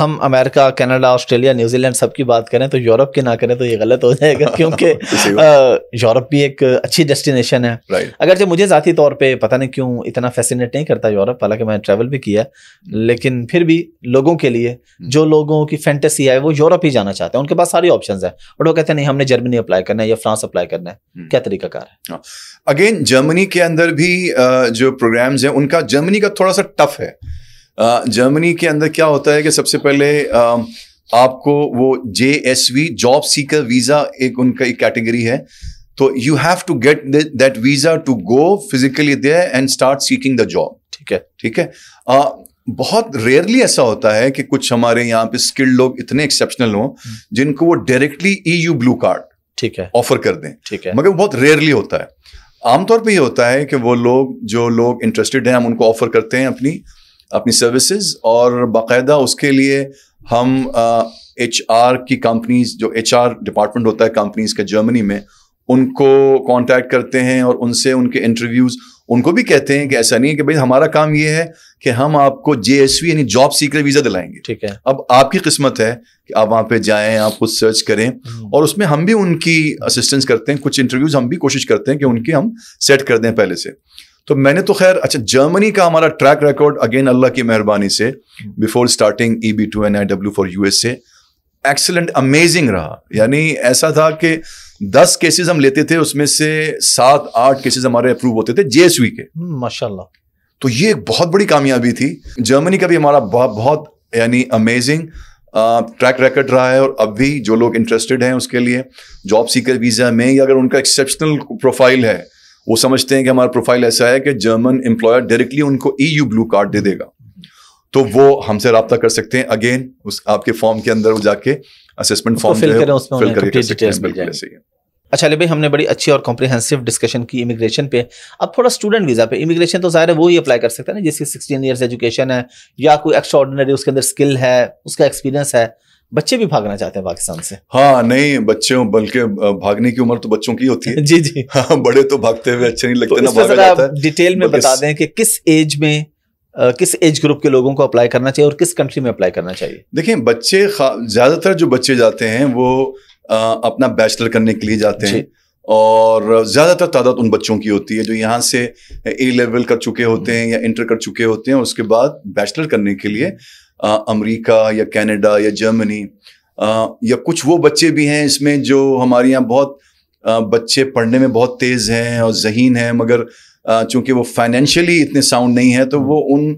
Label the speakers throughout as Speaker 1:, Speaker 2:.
Speaker 1: ہم امریکہ، Canada, Australia, New Zealand سب کی بات کریں تو یورپ کی نہ کریں تو یہ غلط ہو جائے گا، کیونکہ یورپ بھی ایک اچھی ڈیسٹینیشن ہے. اگرچہ مجھے ذاتی طور پہ پتہ نہیں کیوں اتنا فیسینیٹ نہیں کرتا یورپ، حالانکہ میں ٹریول بھی کیا، لیکن پھر بھی لوگوں کے لیے جو لوگوں کی فینٹیسی ہے وہ یورپ ہی جانا چاہتے ہیں، ان کے پاس ساری آپشنز ہیں، اور وہ کہتے ہیں نہیں ہم نے جرمنی اپلائی کرنا ہے یا فرانس اپلائی کرنا ہے. کیا طریقہ کار ہے؟
Speaker 2: اگین جرمنی کے اندر بھی جو پروگرامز ہیں ان کا، جرمنی کا تھوڑا سا ٹف ہے. جرمنی کے اندر کیا ہوتا ہے کہ سب سے پہلے آپ کو وہ JSV جاب سیکر ویزا ایک ان کا ایک کیٹیگری ہے، تو you have to get that visa to go physically there and start seeking the job. ٹھیک ہے. بہت ریئرلی ایسا ہوتا ہے کہ کچھ ہمارے یہاں پہ اسکلڈ لوگ اتنے ایکسیپشنل ہوں جن کو وہ directly EU blue card offer کر دیں، مگر بہت ریئرلی ہوتا ہے. عام طور پہ یہ ہوتا ہے کہ وہ لوگ جو لوگ انٹرسٹڈ ہیں ہم ان کو آفر کرتے ہیں اپنی سروسز، اور باقاعدہ اس کے لیے ہم HR کی کمپنیز، جو HR ڈپارٹمنٹ ہوتا ہے کمپنیز کا جرمنی میں، ان کو کانٹیکٹ کرتے ہیں اور ان سے ان کے انٹرویوز، ان کو بھی کہتے ہیں کہ ایسا نہیں ہے کہ بھائی ہمارا کام یہ ہے کہ ہم آپ کو JSV یعنی جاب سیکر ویزا دلائیں گے. ٹھیک ہے. اب آپ کی قسمت ہے کہ آپ وہاں پہ جائیں، آپ خود سرچ کریں، اور اس میں ہم بھی ان کی اسسٹنس کرتے ہیں. کچھ انٹرویوز ہم بھی کوشش کرتے ہیں کہ ان کی ہم سیٹ کر دیں پہلے سے. تو میں نے تو خیر اچھا جرمنی کا ہمارا ٹریک ریکارڈ اگین اللہ کی مہربانی سے before starting EB2 and IW for USA excellent amazing رہا. یعنی ایسا تھا کہ 10 کیسز ہم لیتے تھے، اس میں سے 7-8 کیسز ہمارے اپروو ہوتے تھے JSV کے. ماشاءاللہ. تو یہ ایک بہت بڑی کامیابی تھی. جرمنی کا بھی ہمارا بہت یعنی امیزنگ ٹریک ریکارڈ رہا ہے، اور اب بھی جو لوگ انٹرسٹڈ ہیں اس کے لیے جاب سیکر ویزا میں، یا اگر ان کا ایکسیپشنل پروفائل ہے، وہ سمجھتے ہیں کہ ہمارا پروفائل ایسا ہے کہ جرمن امپلائر ڈائریکٹلی ان کو EU بلو کارڈ دے دے گا، تو وہ ہم سے رابطہ کر سکتے ہیں. اگین اس آپ کے فارم کے اندر وہ جا کے اسسمنٹ فارم فل کر کے.
Speaker 1: اچھا علی بھائی، ہم نے بڑی اچھی اور کمپریہنسو ڈسکشن کی امیگریشن پہ. اب تھوڑا اسٹوڈنٹ ویزا پہ. امیگریشن تو ظاہر ہے وہی اپلائی کر سکتا ہے نا جس کی 16 ایئرس ایجوکیشن ہے یا کوئی ایکسٹرا آرڈینری اس کے اندر اسکل ہے، اس کا ایکسپیرینس ہے. بچے بھی بھاگنا چاہتے ہیں پاکستان سے.
Speaker 2: ہاں نہیں بچوں، بلکہ بھاگنے کی عمر تو بچوں کی ہوتی ہے.
Speaker 1: جی
Speaker 2: ہاں، بڑے تو بھاگتے ہوئے اچھے نہیں لگتے نا.
Speaker 1: ذرا ڈیٹیل میں بتا دیں کہ کس ایج میں، کس ایج گروپ کے لوگوں کو اپلائی کرنا چاہیے اور کس کنٹری میں اپلائی کرنا چاہیے.
Speaker 2: دیکھیں بچے زیادہ تر جو بچے جاتے ہیں وہ اپنا بیچلر کرنے کے لیے جاتے ہیں، اور زیادہ تر تعداد ان بچوں کی ہوتی ہے جو یہاں سے A لیول کر چکے ہوتے ہیں یا انٹر کر چکے ہوتے ہیں، اس کے بعد بیچلر کرنے کے لیے امریکہ یا کینیڈا یا جرمنی، یا کچھ وہ بچے بھی ہیں اس میں جو ہمارے یہاں بہت بچے پڑھنے میں بہت تیز ہیں اور ذہین ہیں، مگر چونکہ وہ فائنینشلی اتنے ساؤنڈ نہیں ہے تو وہ ان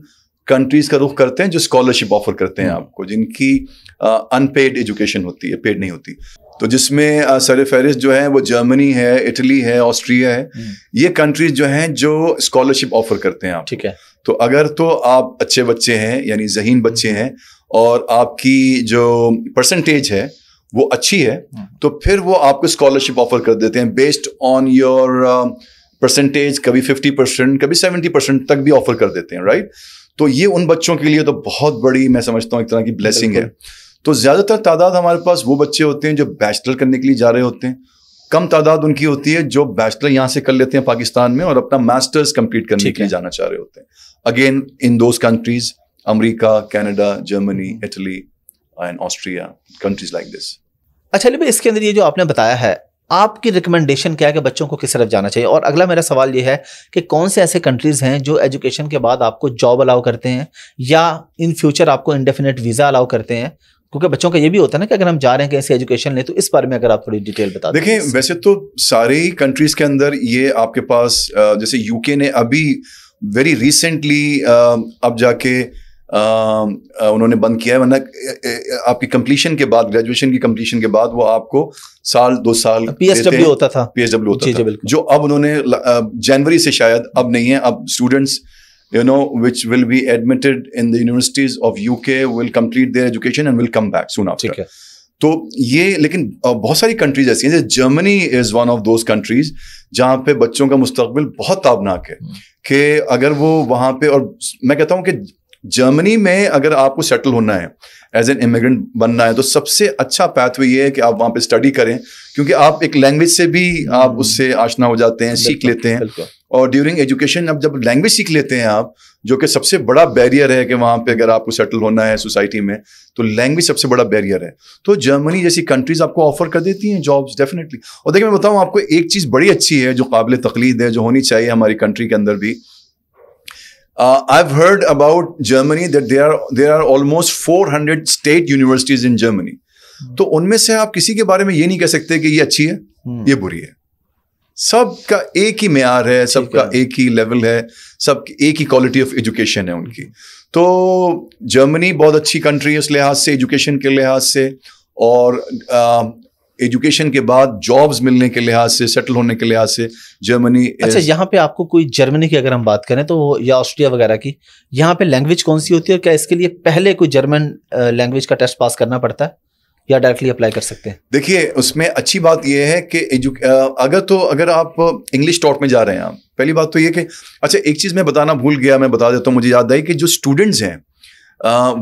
Speaker 2: کنٹریز کا رخ کرتے ہیں جو اسکالرشپ آفر کرتے ہیں آپ کو، جن کی ان پیڈ ایجوکیشن ہوتی ہے، پیڈ نہیں ہوتی. تو جس میں سر فہرست جو ہے وہ جرمنی ہے، اٹلی ہے، آسٹریا ہے. یہ کنٹریز جو ہیں جو اسکالرشپ آفر کرتے ہیں آپ. ٹھیک ہے. تو اگر تو آپ اچھے بچے ہیں، یعنی ذہین بچے ہیں، اور آپ کی جو پرسنٹیج ہے وہ اچھی ہے، تو پھر وہ آپ کو اسکالرشپ آفر کر دیتے ہیں بیسڈ آن یور پرسنٹیج. کبھی 50%، کبھی 70% تک بھی آفر کر دیتے ہیں، رائٹ. تو یہ ان بچوں کے لیے تو بہت بڑی میں سمجھتا ہوں ایک طرح کی بلیسنگ ہے. تو زیادہ تر تعداد ہمارے پاس وہ بچے ہوتے ہیں جو بیچلر کرنے کے لیے جا رہے ہوتے ہیں. کم تعداد ان کی ہوتی ہے جو بیچلر یہاں سے کر لیتے ہیں پاکستان میں اور اپنا ماسٹرز کمپلیٹ کرنے کے لیے جانا چاہ رہے ہوتے ہیں. Again in those countries, America, Canada, Germany, Italy and Austria, countries like this.
Speaker 1: اچھا علی بھائی، اس کے اندر یہ جو آپ نے بتایا ہے، آپ کی ریکمنڈیشن کیا ہے کہ بچوں کو کس طرف جانا چاہیے؟ اور اگلا میرا سوال یہ ہے کہ کون سے ایسے کنٹریز ہیں جو ایجوکیشن کے بعد آپ کو جاب الاؤ کرتے ہیں یا ان فیوچر آپ کو انڈیفینٹ ویزا الاؤ کرتے ہیں؟ کیونکہ بچوں کا یہ بھی ہوتا ہے نا کہ اگر ہم جا رہے ہیں کہ ایسی ایجوکیشن لیں، تو اس بارے میں اگر آپ تھوڑی ڈیٹیل بتا دیں.
Speaker 2: دیکھیں ویسے تو سارے ہی کنٹریز کے اندر یہ آپ کے پاس، جیسے UK نے ابھی ویری ریسنٹلی اب جا کے انہوں نے بند کیا ہے، ورنہ آپ کی کمپلیشن کے بعد، گریجویشن کی کمپلیشن کے بعد وہ آپ کو 2 سال
Speaker 1: PSW ہوتا تھا،
Speaker 2: جو اب انہوں نے جنوری سے شاید اب نہیں ہے. اب students which will be admitted in the universities of UK will complete their education and will come back soon after. تو یہ لیکن بہت ساری کنٹریز ایسی ہیں، جیسے Germany is one of those countries جہاں پہ بچوں کا مستقبل بہت تابناک ہے کہ اگر وہ وہاں پہ، اور میں کہتا ہوں کہ جرمنی میں اگر آپ کو سیٹل ہونا ہے، ایز این امیگرینٹ بننا ہے، تو سب سے اچھا پیتھ وے یہ ہے کہ آپ وہاں پہ اسٹڈی کریں، کیونکہ آپ ایک لینگویج سے بھی آپ اس سے آشنا ہو جاتے ہیں، سیکھ لیتے ہیں. اور ڈیورنگ ایجوکیشن اب جب لینگویج سیکھ لیتے ہیں آپ، جو کہ سب سے بڑا بیریئر ہے کہ وہاں پہ اگر آپ کو سیٹل ہونا ہے سوسائٹی میں تو لینگویج سب سے بڑا بیریئر ہے. تو جرمنی جیسی کنٹریز آپ کو آفر کر دیتی ہیں جابس ڈیفینیٹلی. اور دیکھیں میں بتاؤں آپ کو ایک چیز بڑی اچھی ہے جو قابل تقلید ہے, جو ہونی چاہیے ہماری کنٹری کے اندر بھی. I've heard about Germany that there are almost 400 state universities in Germany. تو ان میں سے آپ کسی کے بارے میں یہ نہیں کہہ سکتے کہ یہ اچھی ہے یہ بری ہے. سب کا ایک ہی معیار ہے, سب کا ایک ہی لیول ہے, سب کی ایک ہی کوالٹی آف ایجوکیشن ہے ان کی. تو جرمنی بہت اچھی کنٹری ہے اس لحاظ سے, ایجوکیشن کے لحاظ سے, اور ایجوکیشن کے بعد جابز ملنے کے لحاظ سے, سیٹل ہونے کے لحاظ سے جرمنی.
Speaker 1: اچھا, یہاں پہ آپ کو کوئی جرمنی کی اگر ہم بات کریں تو یا آسٹریا وغیرہ کی, یہاں پہ لینگویج کون سی ہوتی ہے, اور کیا اس کے لیے پہلے کوئی جرمن لینگویج کا ٹیسٹ پاس کرنا پڑتا ہے یا ڈائریکٹلی اپلائی کر سکتے ہیں؟
Speaker 2: دیکھیے اس میں اچھی بات یہ ہے کہ اگر آپ انگلش ٹاک میں جا رہے ہیں, آپ پہلی بات تو یہ کہ اچھا ایک چیز میں بتانا بھول گیا, میں بتا دیتا ہوں, مجھے یاد آئی کہ جو اسٹوڈنٹس ہیں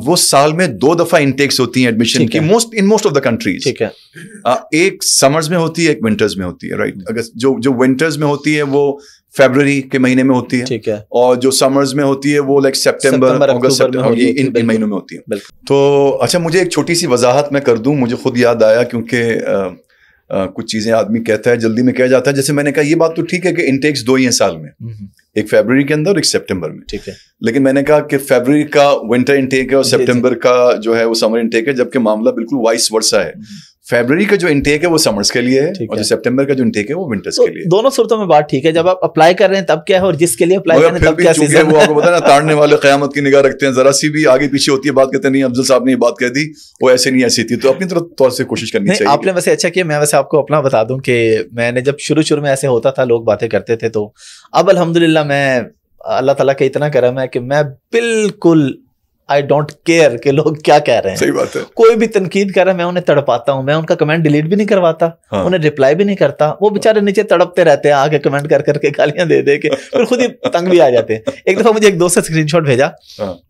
Speaker 2: وہ سال میں 2 دفعہ انٹیکس ہوتی ہیں ایڈمیشن کی موسٹ آف دا کنٹریز.
Speaker 1: ٹھیک ہے,
Speaker 2: ایک سمرز میں ہوتی ہے, ایک ونٹرز میں ہوتی ہے, رائٹ. اگر جو ونٹرز میں ہوتی ہے وہ فیبرری کے مہینے میں ہوتی ہے,
Speaker 1: ٹھیک ہے,
Speaker 2: اور جو سمرز میں ہوتی ہے وہ لائک سپٹمبر اگست ان مہینوں میں ہوتی ہے. تو اچھا مجھے ایک چھوٹی سی وضاحت میں کر دوں, مجھے خود یاد آیا کیونکہ کچھ چیزیں آدمی کہتا ہے جلدی میں کہہ جاتا ہے. جیسے میں نے کہا یہ بات تو ٹھیک ہے کہ انٹیکس 2 ہی ہیں سال میں, ایک فیبرری کے اندر اور ایک سپٹمبر میں,
Speaker 1: ٹھیک ہے,
Speaker 2: لیکن میں نے کہا کہ فیبرری کا ونٹر انٹیک ہے اور سپٹمبر کا جو ہے وہ سمر انٹیک ہے, جبکہ معاملہ بالکل وائس ورسا ہے. فیبرری کا جو انٹیک ہے وہ سمرز کے لیے ہے اور جو سپٹمبر کا جو انٹیک ہے وہ ونٹرز کے لیے.
Speaker 1: دونوں صورتوں میں بات ٹھیک ہے, جب آپ اپلائی کر رہے ہیں تب کیا ہے, اور جس کے لیے اپلائی کر رہے ہیں تب کیا سیزن ہے.
Speaker 2: وہ آپ کو پتہ ہے نا, تاڑنے والے قیامت کی نگاہ رکھتے ہیں, ذرا سی بھی آگے پیچھے ہوتی ہے بات کہتے ہیں نہیں افضل صاحب نے یہ بات کہہ دی, وہ ایسے نہیں ایسی تھی. تو اپنی طور سے کوشش کرنی چاہیے.
Speaker 1: آپ نے ویسے اچھا کیا, میں ویسے آپ کو اپنا بتا دوں کہ میں نے جب شروع میں ایسے ہوتا تھا, لوگ باتیں کرتے تھے, تو اب الحمدللہ میں اللہ تعالیٰ کا اتنا کرم ہے کہ میں بالکل I don't care کہ لوگ کیا کہہ رہے ہیں.
Speaker 2: صحیح بات ہے.
Speaker 1: کوئی بھی تنقید کر رہا ہے میں انہیں تڑپاتا ہوں, میں ان کا کمنٹ ڈیلیٹ بھی نہیں کرواتا, انہیں رپلائی بھی نہیں کرتا. وہ بےچارے نیچے تڑپتے رہتے ہیں آگے کمنٹ کر کے گالیاں دے کے, پھر خود ہی تنگ بھی آ جاتے ہیں. ایک دفعہ مجھے ایک دوست سے اسکرین شاٹ بھیجا,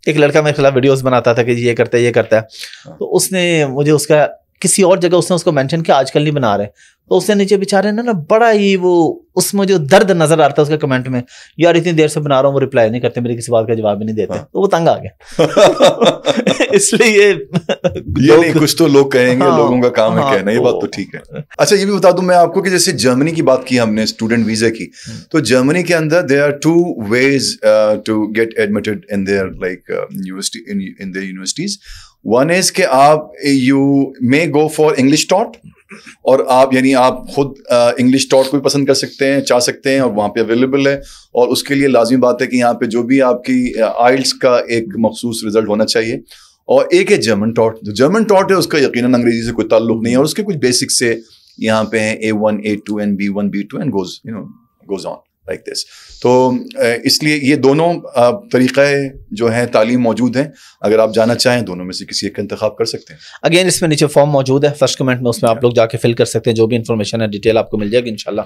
Speaker 1: ایک لڑکا میرے خلاف ویڈیوز بناتا تھا کہ یہ کرتا ہے, تو اس نے مجھے اس کا کسی اور جگہ اس نے اس کو مینشن کیا آج کل نہیں بنا رہے, تو اس نے نیچے بیچارے نا بڑا ہی وہ اس میں جو درد نظر آتا ہے اس کے کمنٹ میں, یار اتنی دیر سے بنا رہا ہوں, وہ رپلائی نہیں کرتے, میری کسی بات کا جواب بھی نہیں دیتے, تو وہ تنگ آ گیا. اس لیے
Speaker 2: یہ نہیں, کچھ تو لوگ کہیں گے, لوگوں کا کام ہے کہنا, یہ بات تو ٹھیک ہے. اچھا یہ بھی بتا دوں میں آپ کو کہ جیسے جرمنی کی بات کی ہم نے اسٹوڈنٹ ویزا کی, تو جرمنی کے اندر there are 2 ways to get admitted in their like university in their universities. One is کہ آپ you may go for English taught, اور آپ یعنی آپ خود انگلش ٹاٹ کو بھی پسند کر سکتے ہیں, چاہ سکتے ہیں, اور وہاں پہ اویلیبل ہے. اور اس کے لیے لازمی بات ہے کہ یہاں پہ جو بھی آپ کی آئلٹس کا ایک مخصوص رزلٹ ہونا چاہیے. اور ایک ہے جرمن ٹاٹ. جو جرمن ٹاٹ ہے اس کا یقیناً انگریزی سے کوئی تعلق نہیں ہے, اور اس کے کچھ بیسک سے یہاں پہ ہیں A1 A2 and B1 B2 and goes on like this. تو اس لیے یہ دونوں طریقے جو ہیں تعلیم موجود ہیں, اگر آپ جانا چاہیں دونوں میں سے کسی ایک کا انتخاب کر سکتے ہیں.
Speaker 1: اگین اس میں نیچے فارم موجود ہے, فرسٹ کمنٹ میں, اس میں آپ لوگ جا کے فل کر سکتے ہیں, جو بھی انفارمیشن ہے ڈیٹیل آپ کو مل جائے گی انشاءاللہ.